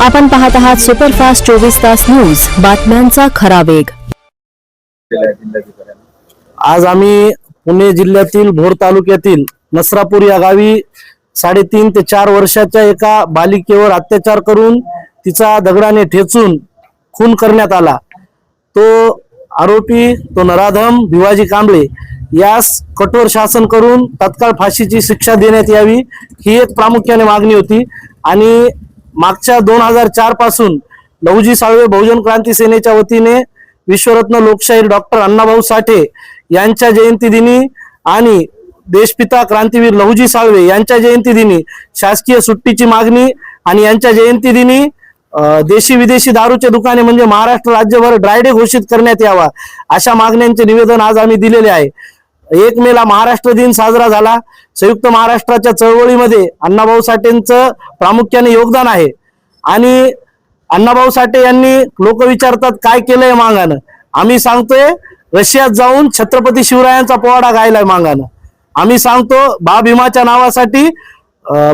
आपण पाहत आहात सुपरफास्ट 24 तास न्यूज, बातम्यांचा खरा वेग। आज आम्ही पुणे जिल्ह्यातील भोर तालुक्यातील नसरापूर या गावी 3.5 ते 4 वर्षाच्या एका बालिकेवर अत्याचार करून तिचा दगडाने ठेचून खून करण्यात आला। तो आरोपी नराधम भिवाजी कांबळे यास कठोर शासन करून तत्काळ फाशीची शिक्षा देण्यात यावी ही एक प्रामुख्याने मागणी होती। आणि मागच्या 2004 पासून लहुजी साळवे बहुजन क्रांती सेनेच्या वतीने विश्वरत्न लोकशाहीर डॉक्टर अण्णाभाऊ साठे यांच्या जयंती दिनी आणि देशपिता क्रांतीवीर लहुजी साळवे यांच्या जयंती दिनी शासकीय सुट्टीची मागणी आणि यांच्या जयंती दिनी देशी विदेशी दारूचे दुकाने म्हणजे महाराष्ट्र राज्यभर ड्राय डे घोषित करण्यात यावा अशा मागण्यांचे निवेदन आज आम्ही दिलेले आहे। 1 मे ला महाराष्ट्र दिन साजरा झाला। संयुक्त महाराष्ट्राच्या चळवळीमध्ये अण्णाभाऊ साठेंचं प्रामुख्याने योगदान आहे। आणि अण्णाभाऊ साठे यांनी लोक विचारतात काय केलंय मागानं, आम्ही सांगतोय रशियात जाऊन छत्रपती शिवरायांचा पोवाडा गायलाय मागानं। आम्ही सांगतो बा भीमाच्या नावासाठी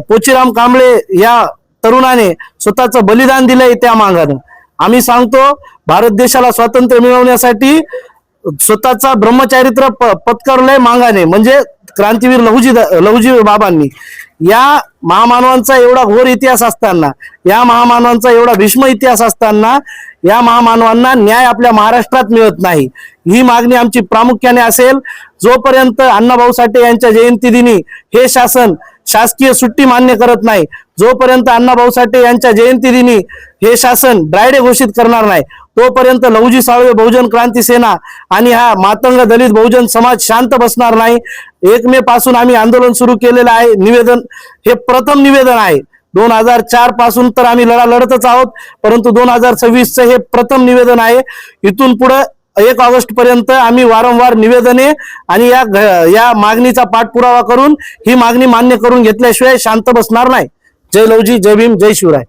पोचीराम कांबळे या तरुणाने स्वतःचं बलिदान दिलंय त्या मागानं। आम्ही सांगतो भारत देशाला स्वातंत्र्य मिळवण्यासाठी स्वतःचा ब्रह्मचारित्र पत्करलंय मागाने म्हणजे क्रांतीवीर लहुजी बाबांनी। या महामानवांचा एवढा घोर इतिहास असताना, या महामानवांचा एवढा भीष्म इतिहास असताना या महामानवांना न्याय आपल्या महाराष्ट्रात मिळत नाही। ही मागणी आमची प्रामुख्याने असेल। जोपर्यंत अण्णाभाऊ साठे यांच्या जयंती दिनी हे शासन शासकीय सुट्टी मान्य करत नाही, जोपर्यंत अण्णाभाऊ साठे यांच्या जयंती दिनी हे शासन ड्राय डे घोषित करणार नाही, तोपर्यंत लहुजी साळवे बहुजन क्रांती सेना आणि हा मातंग दलित बहुजन समाज शांत बसणार नाही। 1 मे पासून आम्ही आंदोलन सुरू केलेलं आहे। निवेदन हे प्रथम निवेदन आहे। 2004 पासून तर आम्ही लढा लढतच आहोत, परंतु 2026 हे प्रथम निवेदन आहे। इथून पुढे 1 ऑगस्ट पर्यंत आम्ही वारंवार निवेदने आणि या मागणीचा पाठपुरावा करून ही मागणी मान्य करून घेतल्याशिवाय शांत बसणार नाही। जय लहुजी, जय भीम, जय शिवराय।